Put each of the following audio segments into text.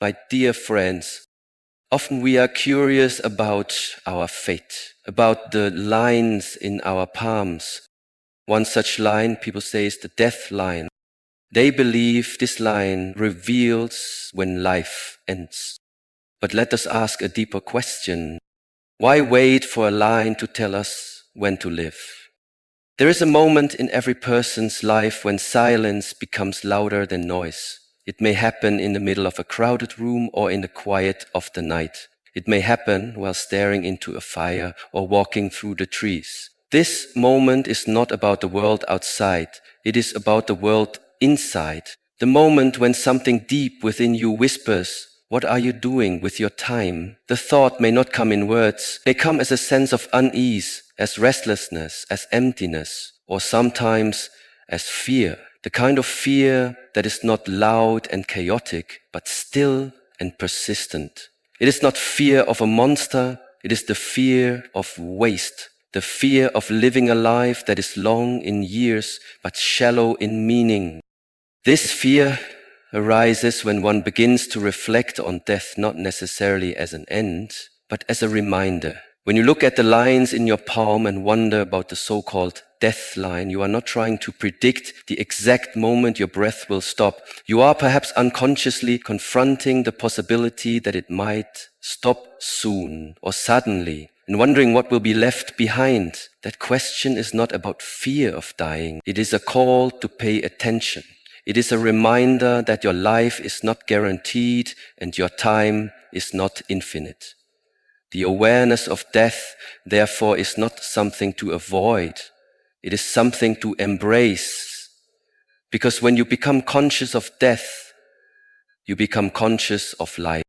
My dear friends, often we are curious about our fate, about the lines in our palms. One such line, people say, is the deathline. They believe this line reveals when life ends. But let us ask a deeper question. Why wait for a line to tell us when to live? There is a moment in every person's life when silence becomes louder than noise. It may happen in the middle of a crowded room or in the quiet of the night. It may happen while staring into a fire or walking through the trees. This moment is not about the world outside. It is about the world inside. The moment when something deep within you whispers, "What are you doing with your time?" The thought may not come in words. They come as a sense of unease, as restlessness, as emptiness, or sometimes as fear. The kind of fear that is not loud and chaotic, but still and persistent. It is not fear of a monster. It is the fear of waste. The fear of living a life that is long in years, but shallow in meaning. This fear arises when one begins to reflect on death not necessarily as an end, but as a reminder. When you look at the lines in your palm and wonder about the so-called death line, you are not trying to predict the exact moment your breath will stop. You are perhaps unconsciously confronting the possibility that it might stop soon or suddenly, and wondering what will be left behind. That question is not about fear of dying. It is a call to pay attention. It is a reminder that your life is not guaranteed and your time is not infinite. The awareness of death, therefore, is not something to avoid. It is something to embrace. Because when you become conscious of death, you become conscious of life.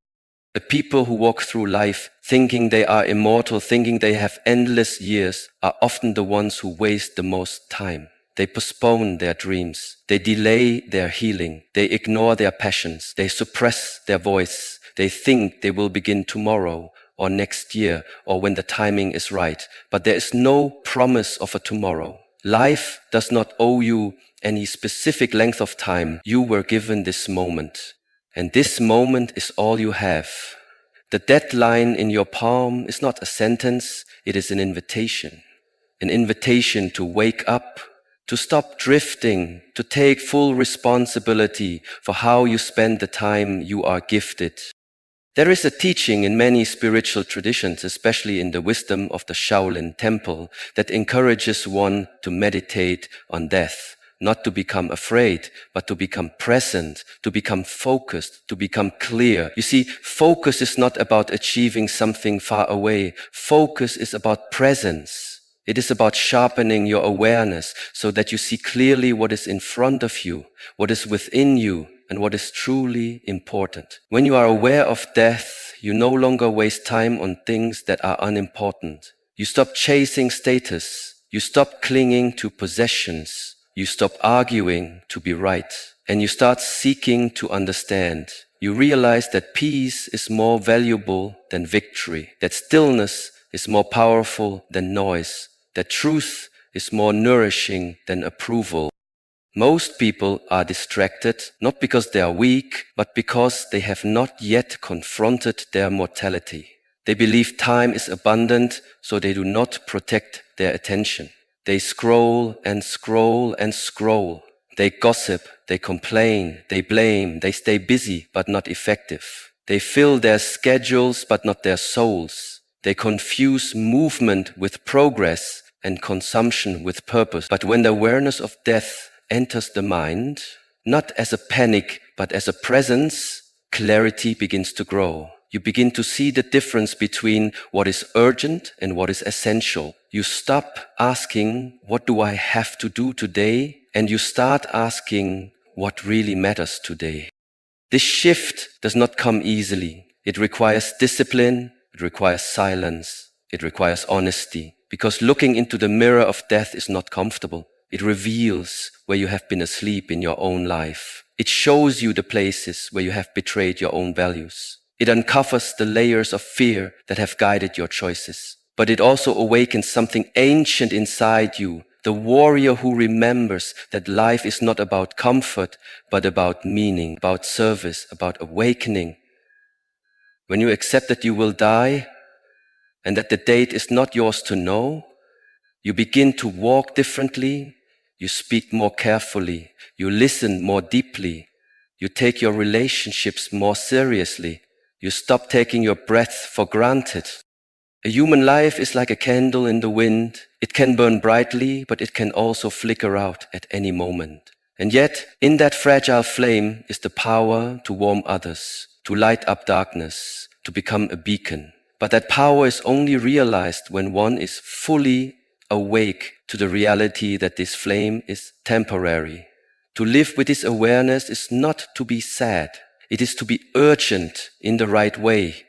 The people who walk through life thinking they are immortal, thinking they have endless years, are often the ones who waste the most time. They postpone their dreams. They delay their healing. They ignore their passions. They suppress their voice. They think they will begin tomorrow or next year or when the timing is right. But there is no promise of a tomorrow. Life does not owe you any specific length of time. You were given this moment. And this moment is all you have. The deadline in your palm is not a sentence, it is an invitation. An invitation to wake up, to stop drifting, to take full responsibility for how you spend the time you are gifted. There is a teaching in many spiritual traditions, especially in the wisdom of the Shaolin temple, that encourages one to meditate on death. Not to become afraid, but to become present, to become focused, to become clear. You see, focus is not about achieving something far away. Focus is about presence. It is about sharpening your awareness so that you see clearly what is in front of you, what is within you, and what is truly important. When you are aware of death, you no longer waste time on things that are unimportant. You stop chasing status. You stop clinging to possessions. You stop arguing to be right, and you start seeking to understand. You realize that peace is more valuable than victory, that stillness is more powerful than noise, that truth is more nourishing than approval. Most people are distracted, not because they are weak, but because they have not yet confronted their mortality. They believe time is abundant, so they do not protect their attention. They scroll and scroll and scroll. They gossip, they complain, they blame, they stay busy but not effective. They fill their schedules but not their souls. They confuse movement with progress and consumption with purpose. But when the awareness of death enters the mind, not as a panic but as a presence, clarity begins to grow. You begin to see the difference between what is urgent and what is essential. You stop asking, what do I have to do today? And you start asking, what really matters today? This shift does not come easily. It requires discipline. It requires silence. It requires honesty. Because looking into the mirror of death is not comfortable. It reveals where you have been asleep in your own life. It shows you the places where you have betrayed your own values. It uncovers the layers of fear that have guided your choices. But it also awakens something ancient inside you, the warrior who remembers that life is not about comfort, but about meaning, about service, about awakening. when you accept that you will die and that the date is not yours to know, you begin to walk differently, you speak more carefully, you listen more deeply, you take your relationships more seriously, you stop taking your breath for granted. A human life is like a candle in the wind. It can burn brightly, but it can also flicker out at any moment. And yet, in that fragile flame is the power to warm others, to light up darkness, to become a beacon. But that power is only realized when one is fully awake to the reality that this flame is temporary. To live with this awareness is not to be sad. It is to be urgent in the right way.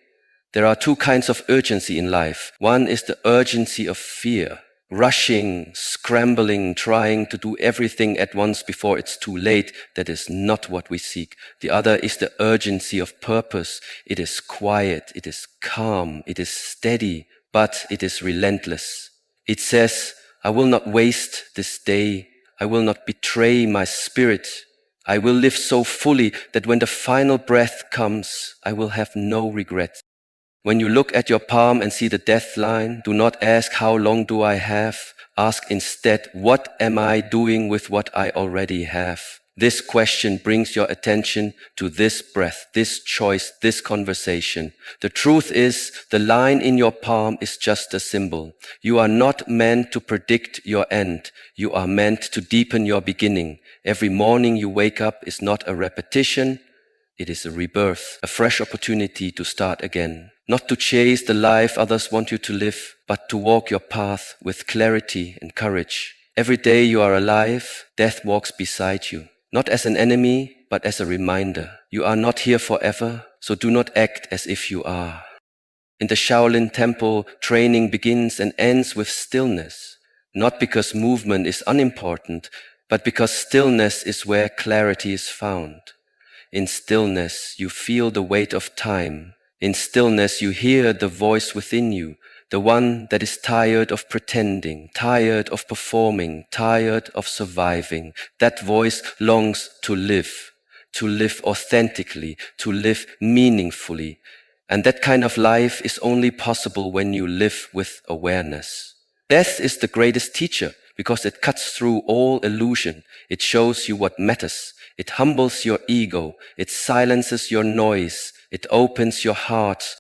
There are two kinds of urgency in life. One is the urgency of fear, rushing, scrambling, trying to do everything at once before it's too late. That is not what we seek. The other is the urgency of purpose. It is quiet, it is calm, it is steady, but it is relentless. It says, I will not waste this day. I will not betray my spirit. I will live so fully that when the final breath comes, I will have no regret. When you look at your palm and see the deathline, do not ask, how long do I have? Ask instead, what am I doing with what I already have? This question brings your attention to this breath, this choice, this conversation. The truth is, the line in your palm is just a symbol. You are not meant to predict your end. You are meant to deepen your beginning. Every morning you wake up is not a repetition. It is a rebirth, a fresh opportunity to start again. Not to chase the life others want you to live, but to walk your path with clarity and courage. Every day you are alive, death walks beside you. Not as an enemy, but as a reminder. You are not here forever, so do not act as if you are. In the Shaolin temple, training begins and ends with stillness. Not because movement is unimportant, but because stillness is where clarity is found. In stillness, you feel the weight of time. In stillness, you hear the voice within you, the one that is tired of pretending, tired of performing, tired of surviving. That voice longs to live authentically, to live meaningfully. And that kind of life is only possible when you live with awareness. Death is the greatest teacher because it cuts through all illusion. It shows you what matters. It humbles your ego. It silences your noise. It opens your heart.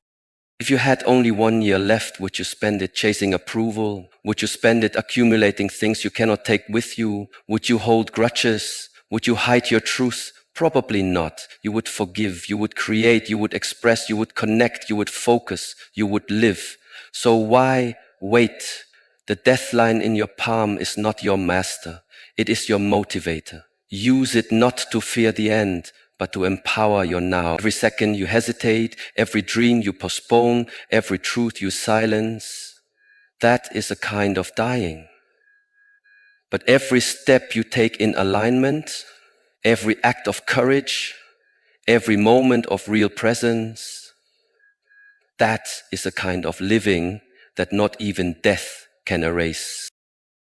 If you had only 1 year left, would you spend it chasing approval? Would you spend it accumulating things you cannot take with you? Would you hold grudges? Would you hide your truth? Probably not. You would forgive, you would create, you would express, you would connect, you would focus, you would live. So why wait? The deathline in your palm is not your master. It is your motivator. Use it not to fear the end, but to empower your now. Every second you hesitate, every dream you postpone, every truth you silence, that is a kind of dying. But every step you take in alignment, every act of courage, every moment of real presence, that is a kind of living that not even death can erase.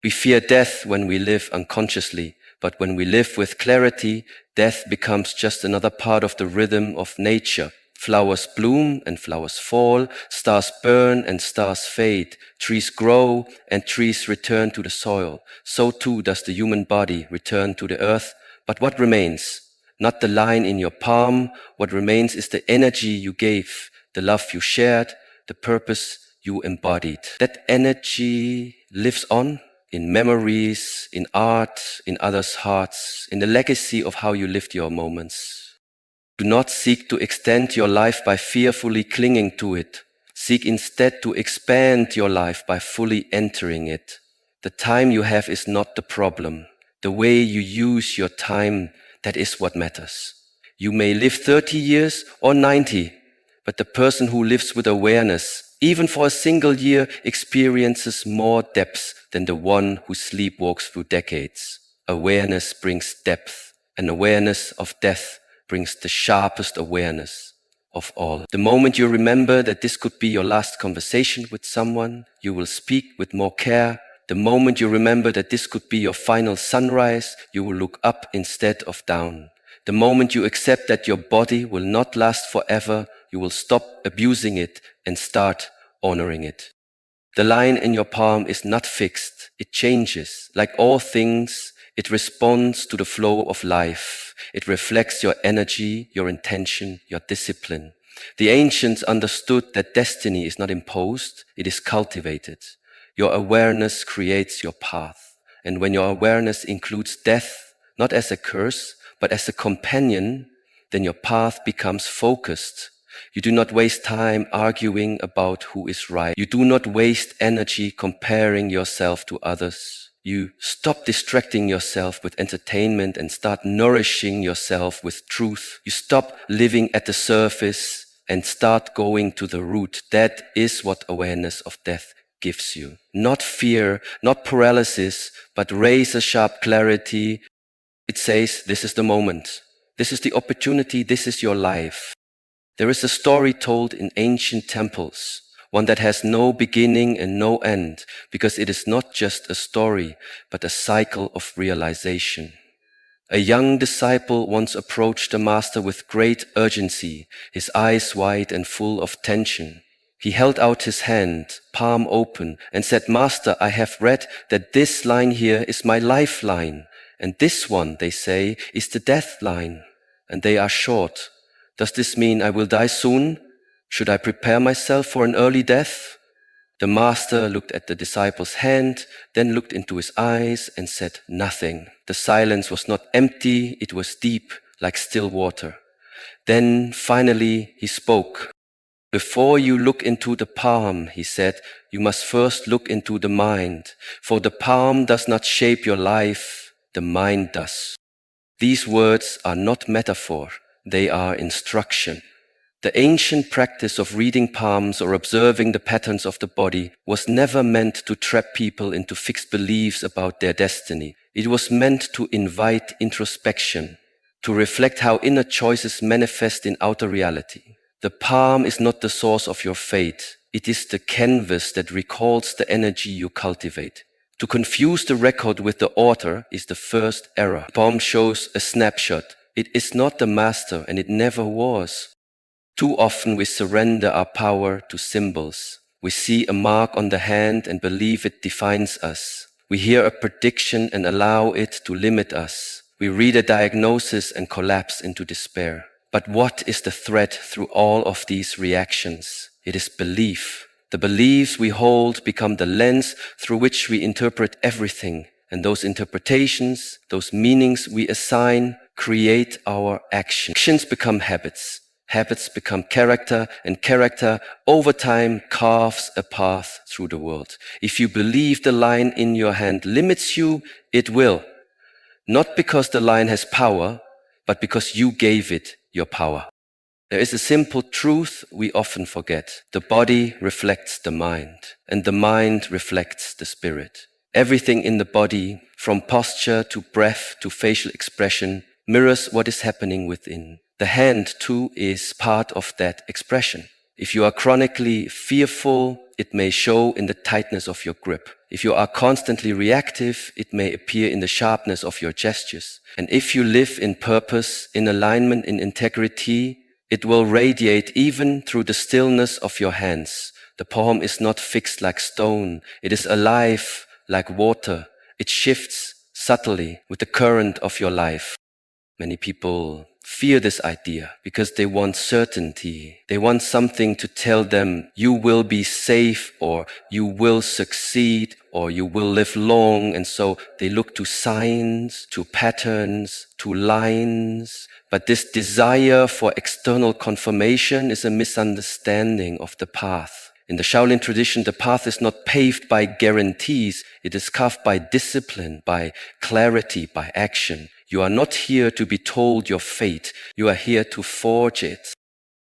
We fear death when we live unconsciously, but when we live with clarity, death becomes just another part of the rhythm of nature. Flowers bloom and flowers fall, stars burn and stars fade, trees grow and trees return to the soil. So too does the human body return to the earth. But what remains? Not the line in your palm. What remains is the energy you gave, the love you shared, the purpose you embodied. That energy lives on in memories, in art, in others' hearts, in the legacy of how you lived your moments. Do not seek to extend your life by fearfully clinging to it. Seek instead to expand your life by fully entering it. The time you have is not the problem. The way you use your time, that is what matters. You may live 30 years or 90, but the person who lives with awareness, even for a single year, experiences more depth than the one who sleepwalks through decades. Awareness brings depth, and awareness of death brings the sharpest awareness of all. The moment you remember that this could be your last conversation with someone, you will speak with more care. The moment you remember that this could be your final sunrise, you will look up instead of down. The moment you accept that your body will not last forever, you will stop abusing it and start honoring it. The line in your palm is not fixed. It changes. Like all things, it responds to the flow of life. It reflects your energy, your intention, your discipline. The ancients understood that destiny is not imposed, it is cultivated. Your awareness creates your path. And when your awareness includes death, not as a curse, but as a companion, then your path becomes focused. You do not waste time arguing about who is right. You do not waste energy comparing yourself to others. You stop distracting yourself with entertainment and start nourishing yourself with truth. You stop living at the surface and start going to the root. That is what awareness of death gives you. Not fear, not paralysis, but razor-sharp clarity. It says, this is the moment. This is the opportunity. This is your life. There is a story told in ancient temples, one that has no beginning and no end, because it is not just a story, but a cycle of realization. A young disciple once approached the master with great urgency, his eyes wide and full of tension. He held out his hand, palm open, and said, "Master, I have read that this line here is my lifeline, and this one, they say, is the death line, and they are short. Does this mean I will die soon? Should I prepare myself for an early death?" The master looked at the disciple's hand, then looked into his eyes and said nothing. The silence was not empty, it was deep, like still water. Then finally he spoke. "Before you look into the palm," he said, "you must first look into the mind. For the palm does not shape your life, the mind does." These words are not metaphor. They are instruction. The ancient practice of reading palms or observing the patterns of the body was never meant to trap people into fixed beliefs about their destiny. It was meant to invite introspection, to reflect how inner choices manifest in outer reality. The palm is not the source of your fate. It is the canvas that recalls the energy you cultivate. To confuse the record with the author is the first error. The palm shows a snapshot. It is not the master, and it never was. Too often we surrender our power to symbols. We see a mark on the hand and believe it defines us. We hear a prediction and allow it to limit us. We read a diagnosis and collapse into despair. But what is the thread through all of these reactions? It is belief. The beliefs we hold become the lens through which we interpret everything. And those interpretations, those meanings we assign, create our actions. Actions become habits. Habits become character, and character over time carves a path through the world. If you believe the line in your hand limits you, it will. Not because the line has power, but because you gave it your power. There is a simple truth we often forget. The body reflects the mind, and the mind reflects the spirit. Everything in the body, from posture to breath to facial expression, mirrors what is happening within. The hand, too, is part of that expression. If you are chronically fearful, it may show in the tightness of your grip. If you are constantly reactive, it may appear in the sharpness of your gestures. And if you live in purpose, in alignment, in integrity, it will radiate even through the stillness of your hands. The palm is not fixed like stone. It is alive like water. It shifts subtly with the current of your life. Many people fear this idea because they want certainty. They want something to tell them you will be safe, or you will succeed, or you will live long. And so they look to signs, to patterns, to lines. But this desire for external confirmation is a misunderstanding of the path. In the Shaolin tradition, the path is not paved by guarantees. It is carved by discipline, by clarity, by action. You are not here to be told your fate. You are here to forge it.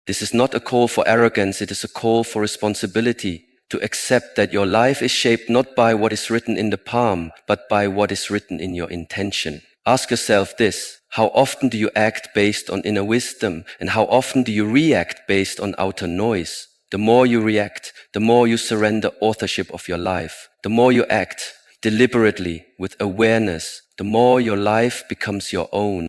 This is not a call for arrogance. It is a call for responsibility, to accept that your life is shaped not by what is written in the palm, but by what is written in your intention. Ask yourself this: how often do you act based on inner wisdom, and how often do you react based on outer noise? The more you react, the more you surrender authorship of your life. The more you act deliberately with awareness, the more your life becomes your own.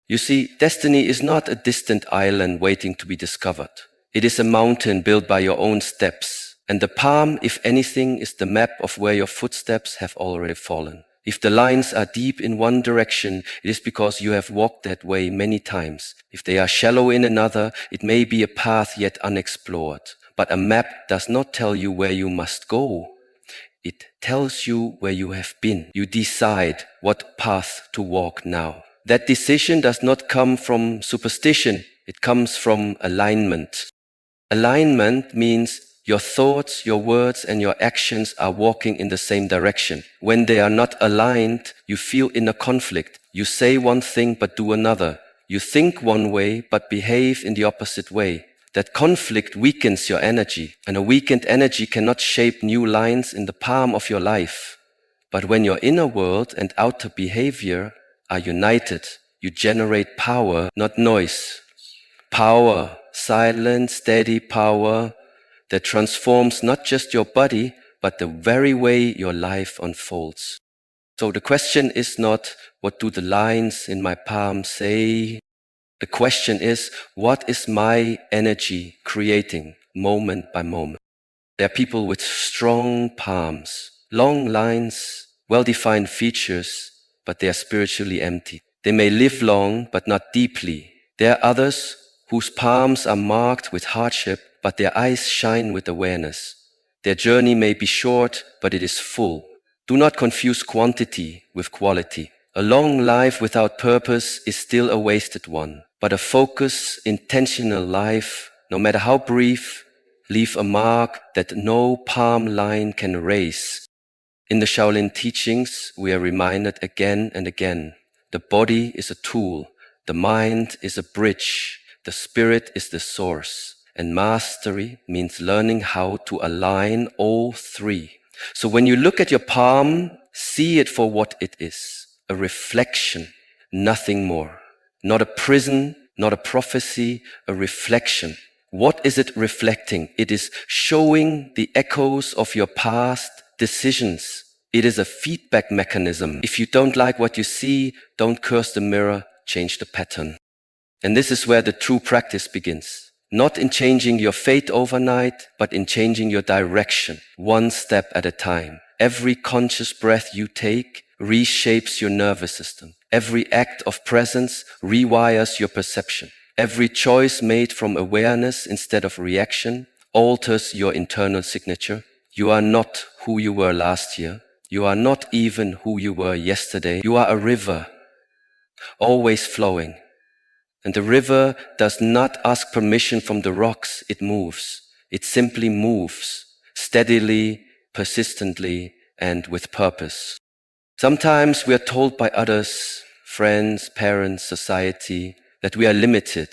You see, destiny is not a distant island waiting to be discovered. It is a mountain built by your own steps. And the palm, if anything, is the map of where your footsteps have already fallen. If the lines are deep in one direction, it is because you have walked that way many times. If they are shallow in another, it may be a path yet unexplored. But a map does not tell you where you must go. It tells you where you have been. You decide what path to walk now. That decision does not come from superstition. It comes from alignment. Alignment means your thoughts, your words, and your actions are walking in the same direction. When they are not aligned, you feel inner conflict. You say one thing but do another. You think one way but behave in the opposite way. That conflict weakens your energy, and a weakened energy cannot shape new lines in the palm of your life. But when your inner world and outer behavior are united, you generate power, not noise. Power, silent, steady power that transforms not just your body, but the very way your life unfolds. So the question is not, what do the lines in my palm say? The question is, what is my energy creating moment by moment? There are people with strong palms, long lines, well-defined features, but they are spiritually empty. They may live long, but not deeply. There are others whose palms are marked with hardship, but their eyes shine with awareness. Their journey may be short, but it is full. Do not confuse quantity with quality. A long life without purpose is still a wasted one, but a focused, intentional life, no matter how brief, leave a mark that no palm line can erase. In the Shaolin teachings, we are reminded again and again, the body is a tool, the mind is a bridge, the spirit is the source, and mastery means learning how to align all three. So when you look at your palm, see it for what it is, a reflection, nothing more. Not a prison, not a prophecy, a reflection. What is it reflecting? It is showing the echoes of your past decisions. It is a feedback mechanism. If you don't like what you see, don't curse the mirror, change the pattern. And this is where the true practice begins. Not in changing your fate overnight, but in changing your direction, one step at a time. Every conscious breath you take reshapes your nervous system. Every act of presence rewires your perception. Every choice made from awareness instead of reaction alters your internal signature. You are not who you were last year. You are not even who you were yesterday. You are a river, always flowing. And the river does not ask permission from the rocks, it moves. It simply moves, steadily, persistently, and with purpose. Sometimes we are told by others, friends, parents, society, that we are limited,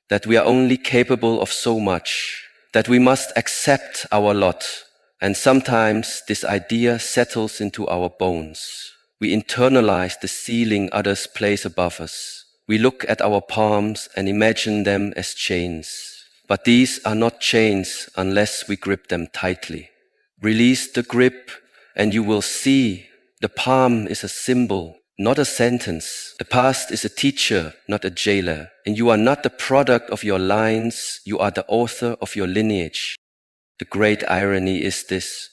that we are only capable of so much, that we must accept our lot. And sometimes this idea settles into our bones. We internalize the ceiling others place above us. We look at our palms and imagine them as chains. But these are not chains unless we grip them tightly. Release the grip and you will see the palm is a symbol, not a sentence. The past is a teacher, not a jailer. And you are not the product of your lines, you are the author of your lineage. The great irony is this.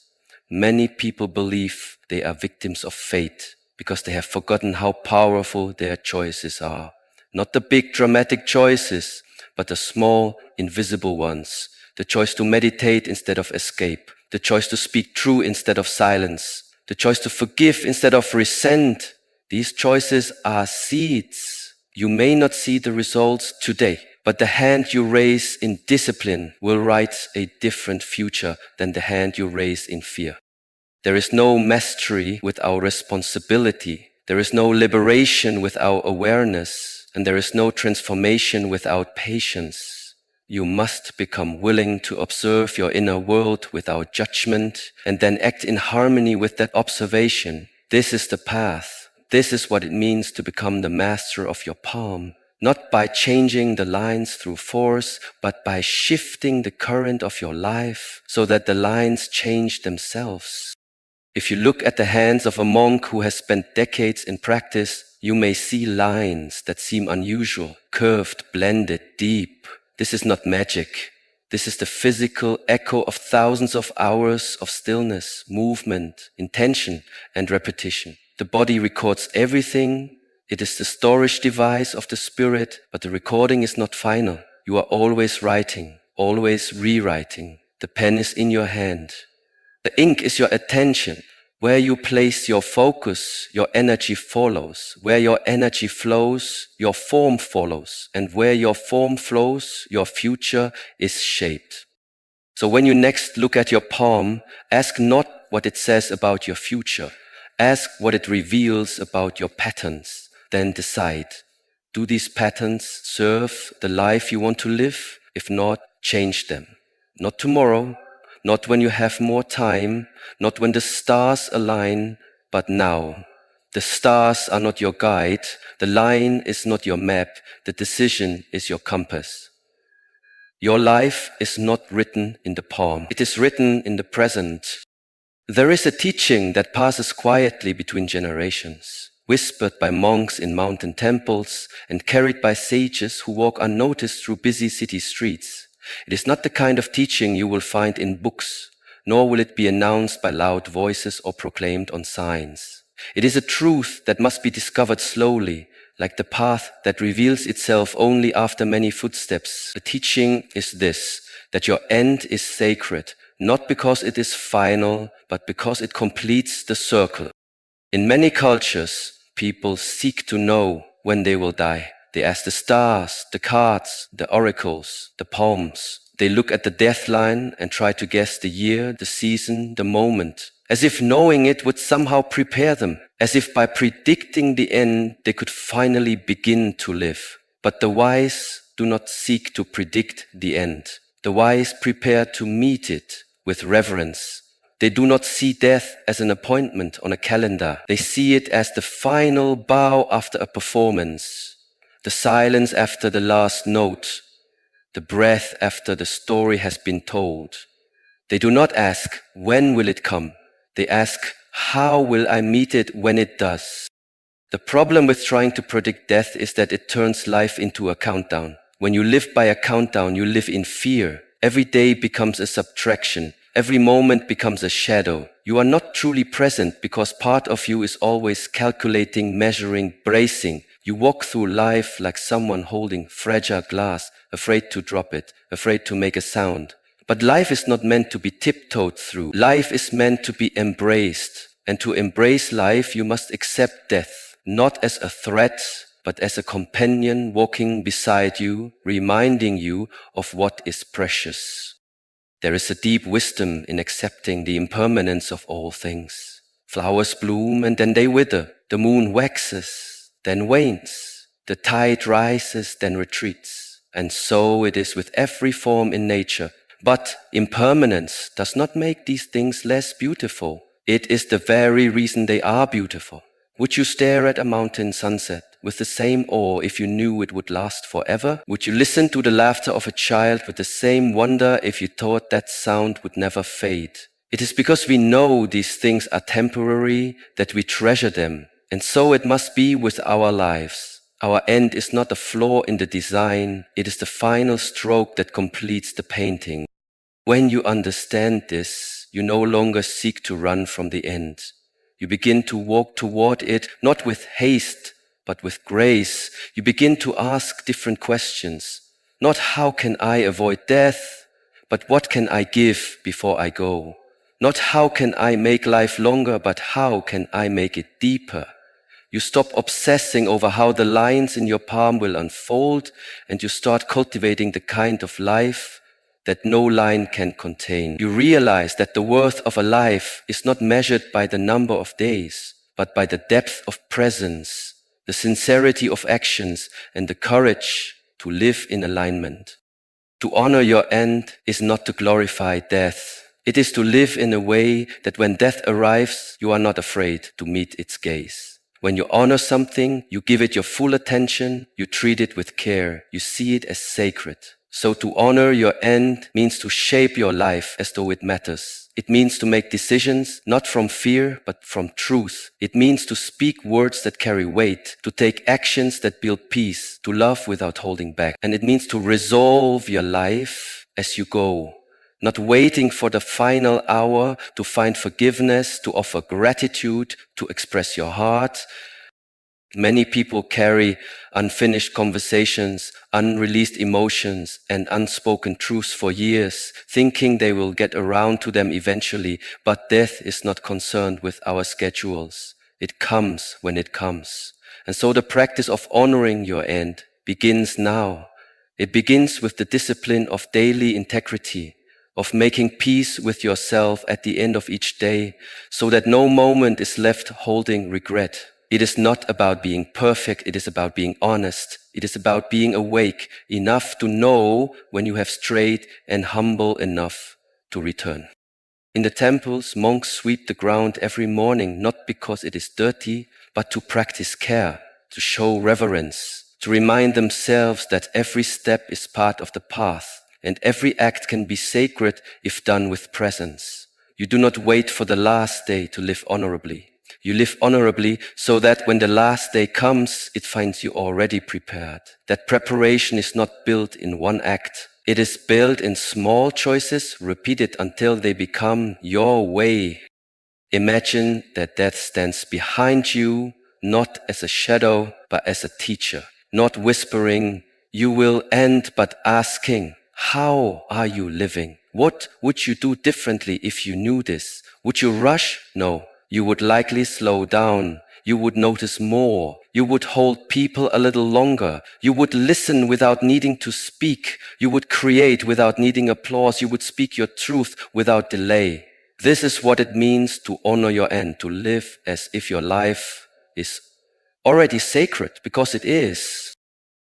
Many people believe they are victims of fate because they have forgotten how powerful their choices are. Not the big dramatic choices, but the small, invisible ones. The choice to meditate instead of escape. The choice to speak true instead of silence. The choice to forgive instead of resent. These choices are seeds. You may not see the results today, but the hand you raise in discipline will write a different future than the hand you raise in fear. There is no mastery without responsibility. There is no liberation without awareness. And there is no transformation without patience. You must become willing to observe your inner world without judgment and then act in harmony with that observation. This is the path. This is what it means to become the master of your palm. Not by changing the lines through force, but by shifting the current of your life so that the lines change themselves. If you look at the hands of a monk who has spent decades in practice, you may see lines that seem unusual, curved, blended, deep. This is not magic. This is the physical echo of thousands of hours of stillness, movement, intention, and repetition. The body records everything. It is the storage device of the spirit, but the recording is not final. You are always writing, always rewriting. The pen is in your hand. The ink is your attention. Where you place your focus, your energy follows. Where your energy flows, your form follows. And where your form flows, your future is shaped. So when you next look at your palm, ask not what it says about your future. Ask what it reveals about your patterns. Then decide, do these patterns serve the life you want to live? If not, change them. Not tomorrow, not when you have more time, not when the stars align, but now. The stars are not your guide, the line is not your map, the decision is your compass. Your life is not written in the palm, it is written in the present. There is a teaching that passes quietly between generations, whispered by monks in mountain temples and carried by sages who walk unnoticed through busy city streets. It is not the kind of teaching you will find in books, nor will it be announced by loud voices or proclaimed on signs. It is a truth that must be discovered slowly, like the path that reveals itself only after many footsteps. The teaching is this, that your end is sacred, not because it is final, but because it completes the circle. In many cultures, people seek to know when they will die. They ask the stars, the cards, the oracles, the palms. They look at the deathline and try to guess the year, the season, the moment, as if knowing it would somehow prepare them, as if by predicting the end they could finally begin to live. But the wise do not seek to predict the end. The wise prepare to meet it with reverence. They do not see death as an appointment on a calendar. They see it as the final bow after a performance. The silence after the last note, the breath after the story has been told. They do not ask, when will it come? They ask, how will I meet it when it does? The problem with trying to predict death is that it turns life into a countdown. When you live by a countdown, you live in fear. Every day becomes a subtraction. Every moment becomes a shadow. You are not truly present because part of you is always calculating, measuring, bracing. You walk through life like someone holding fragile glass, afraid to drop it, afraid to make a sound. But life is not meant to be tiptoed through. Life is meant to be embraced. And to embrace life, you must accept death, not as a threat, but as a companion walking beside you, reminding you of what is precious. There is a deep wisdom in accepting the impermanence of all things. Flowers bloom and then they wither. The moon waxes, then wanes. The tide rises, then retreats. And so it is with every form in nature. But impermanence does not make these things less beautiful. It is the very reason they are beautiful. Would you stare at a mountain sunset with the same awe if you knew it would last forever? Would you listen to the laughter of a child with the same wonder if you thought that sound would never fade? It is because we know these things are temporary that we treasure them. And so it must be with our lives. Our end is not a flaw in the design. It is the final stroke that completes the painting. When you understand this, you no longer seek to run from the end. You begin to walk toward it, not with haste, but with grace. You begin to ask different questions. Not how can I avoid death, but what can I give before I go? Not how can I make life longer, but how can I make it deeper? You stop obsessing over how the lines in your palm will unfold, and you start cultivating the kind of life that no line can contain. You realize that the worth of a life is not measured by the number of days, but by the depth of presence, the sincerity of actions, and the courage to live in alignment. To honor your end is not to glorify death. It is to live in a way that when death arrives, you are not afraid to meet its gaze. When you honor something, you give it your full attention, you treat it with care, you see it as sacred. So to honor your end means to shape your life as though it matters. It means to make decisions not from fear, but from truth. It means to speak words that carry weight, to take actions that build peace, to love without holding back. And it means to resolve your life as you go, not waiting for the final hour to find forgiveness, to offer gratitude, to express your heart. Many people carry unfinished conversations, unreleased emotions, and unspoken truths for years, thinking they will get around to them eventually, but death is not concerned with our schedules. It comes when it comes. And so the practice of honoring your end begins now. It begins with the discipline of daily integrity, of making peace with yourself at the end of each day, so that no moment is left holding regret. It is not about being perfect, it is about being honest. It is about being awake enough to know when you have strayed and humble enough to return. In the temples, monks sweep the ground every morning, not because it is dirty, but to practice care, to show reverence, to remind themselves that every step is part of the path, and every act can be sacred if done with presence. You do not wait for the last day to live honorably. You live honorably so that when the last day comes, it finds you already prepared. That preparation is not built in one act. It is built in small choices, repeated until they become your way. Imagine that death stands behind you, not as a shadow, but as a teacher. Not whispering, you will end, but asking, how are you living? What would you do differently if you knew this? Would you rush? No. You would likely slow down. You would notice more. You would hold people a little longer. You would listen without needing to speak. You would create without needing applause. You would speak your truth without delay. This is what it means to honor your end, to live as if your life is already sacred, because it is.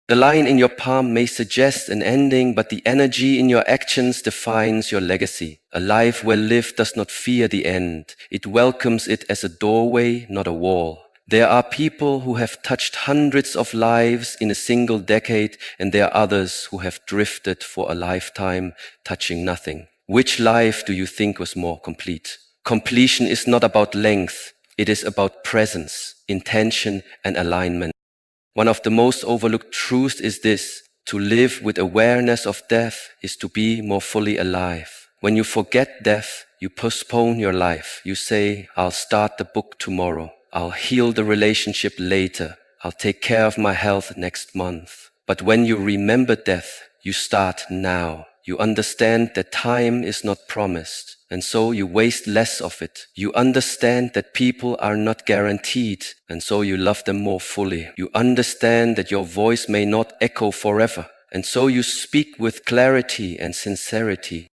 The line in your palm may suggest an ending, but the energy in your actions defines your legacy. A life well lived does not fear the end. It welcomes it as a doorway, not a wall. There are people who have touched hundreds of lives in a single decade, and there are others who have drifted for a lifetime, touching nothing. Which life do you think was more complete? Completion is not about length. It is about presence, intention, and alignment. One of the most overlooked truths is this: to live with awareness of death is to be more fully alive. When you forget death, you postpone your life. You say, I'll start the book tomorrow. I'll heal the relationship later. I'll take care of my health next month. But when you remember death, you start now. You understand that time is not promised, and so you waste less of it. You understand that people are not guaranteed, and so you love them more fully. You understand that your voice may not echo forever, and so you speak with clarity and sincerity.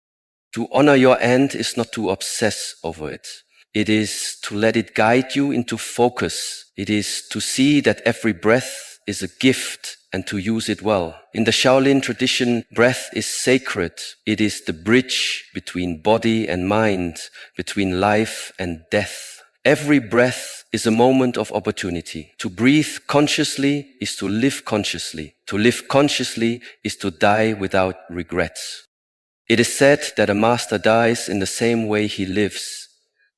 To honor your end is not to obsess over it. It is to let it guide you into focus. It is to see that every breath is a gift and to use it well. In the Shaolin tradition, breath is sacred. It is the bridge between body and mind, between life and death. Every breath is a moment of opportunity. To breathe consciously is to live consciously. To live consciously is to die without regrets. It is said that a master dies in the same way he lives,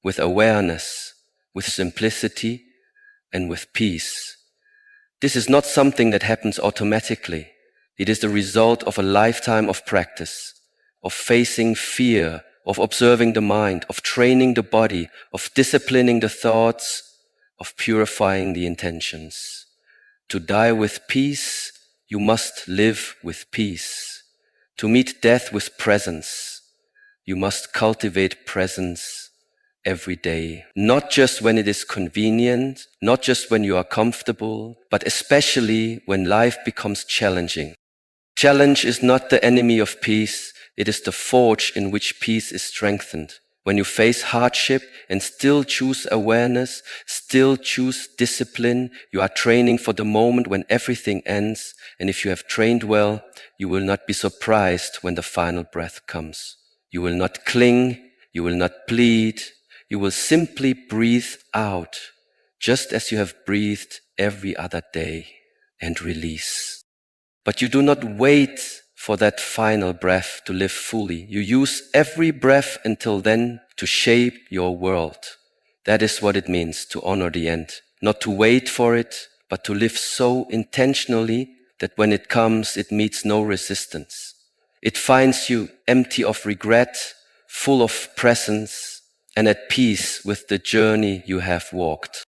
with awareness, with simplicity, and with peace. This is not something that happens automatically. It is the result of a lifetime of practice, of facing fear, of observing the mind, of training the body, of disciplining the thoughts, of purifying the intentions. To die with peace, you must live with peace. To meet death with presence, you must cultivate presence every day, not just when it is convenient, not just when you are comfortable, but especially when life becomes challenging. Challenge is not the enemy of peace, it is the forge in which peace is strengthened. When you face hardship and still choose awareness, still choose discipline, you are training for the moment when everything ends, and if you have trained well, you will not be surprised when the final breath comes. You will not cling, you will not plead, you will simply breathe out, just as you have breathed every other day, and release. But you do not wait for that final breath to live fully. You use every breath until then to shape your world. That is what it means to honor the end. Not to wait for it, but to live so intentionally that when it comes, it meets no resistance. It finds you empty of regret, full of presence, and at peace with the journey you have walked.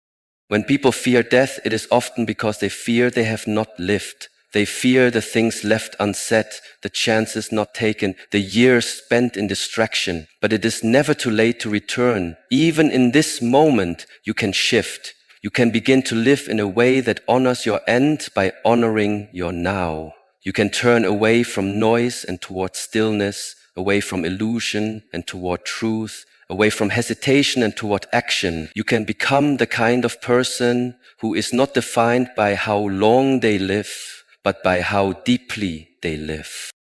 When people fear death, it is often because they fear they have not lived. They fear the things left unsaid, the chances not taken, the years spent in distraction. But it is never too late to return. Even in this moment, you can shift. You can begin to live in a way that honors your end by honoring your now. You can turn away from noise and toward stillness, away from illusion and toward truth, away from hesitation and toward action. You can become the kind of person who is not defined by how long they live, but by how deeply they live.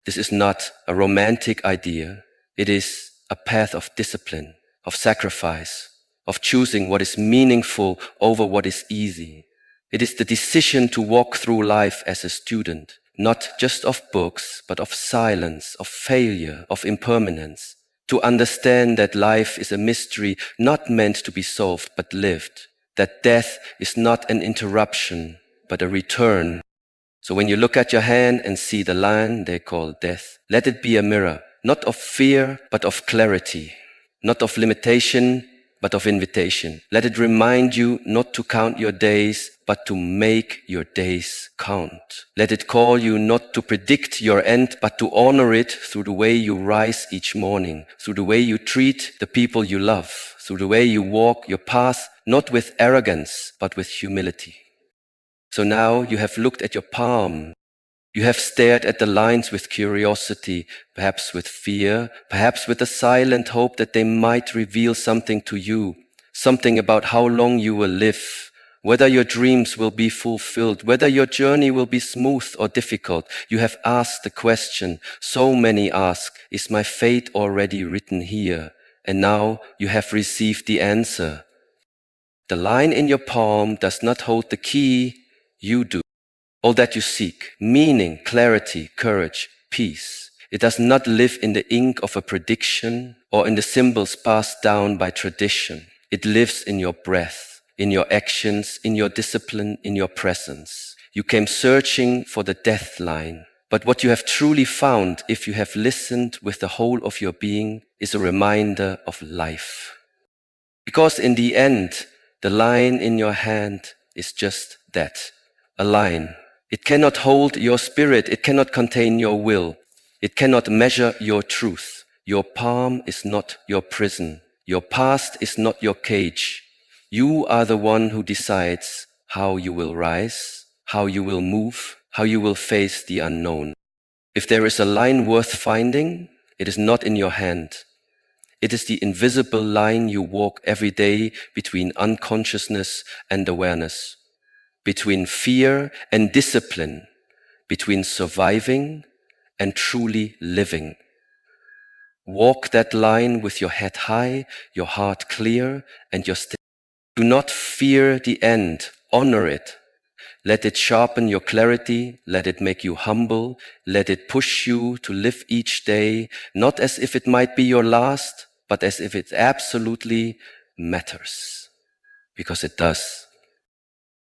This is not a romantic idea. It is a path of discipline, of sacrifice, of choosing what is meaningful over what is easy. It is the decision to walk through life as a student, not just of books, but of silence, of failure, of impermanence. To understand that life is a mystery not meant to be solved, but lived. That death is not an interruption, but a return. So when you look at your hand and see the line they call death, let it be a mirror, not of fear, but of clarity, not of limitation, but of invitation. Let it remind you not to count your days, but to make your days count. Let it call you not to predict your end, but to honor it through the way you rise each morning, through the way you treat the people you love, through the way you walk your path, not with arrogance, but with humility. So now you have looked at your palm. You have stared at the lines with curiosity, perhaps with fear, perhaps with a silent hope that they might reveal something to you, something about how long you will live, whether your dreams will be fulfilled, whether your journey will be smooth or difficult. You have asked the question, so many ask, is my fate already written here? And now you have received the answer. The line in your palm does not hold the key, you do. All that you seek, meaning, clarity, courage, peace. It does not live in the ink of a prediction or in the symbols passed down by tradition. It lives in your breath, in your actions, in your discipline, in your presence. You came searching for the deathline. But what you have truly found, if you have listened with the whole of your being, is a reminder of life. Because in the end, the line in your hand is just that. A line. It cannot hold your spirit. It cannot contain your will. It cannot measure your truth. Your palm is not your prison. Your past is not your cage. You are the one who decides how you will rise, how you will move, how you will face the unknown. If there is a line worth finding, it is not in your hand. It is the invisible line you walk every day between unconsciousness and awareness, between fear and discipline, between surviving and truly living. Walk that line with your head high, your heart clear, and your step. Do not fear the end. Honor it. Let it sharpen your clarity. Let it make you humble. Let it push you to live each day, not as if it might be your last, but as if it absolutely matters. Because it does.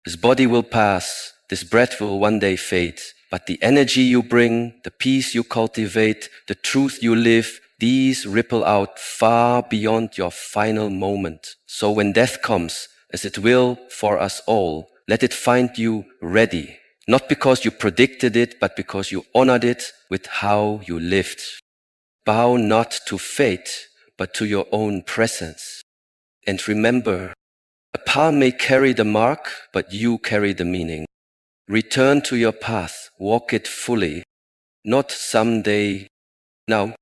This body will pass, this breath will one day fade, but the energy you bring, the peace you cultivate, the truth you live, these ripple out far beyond your final moment. So when death comes, as it will for us all, let it find you ready, not because you predicted it, but because you honored it with how you lived. Bow not to fate, but to your own presence. And remember, a palm may carry the mark, but you carry the meaning. Return to your path, walk it fully, not someday, now.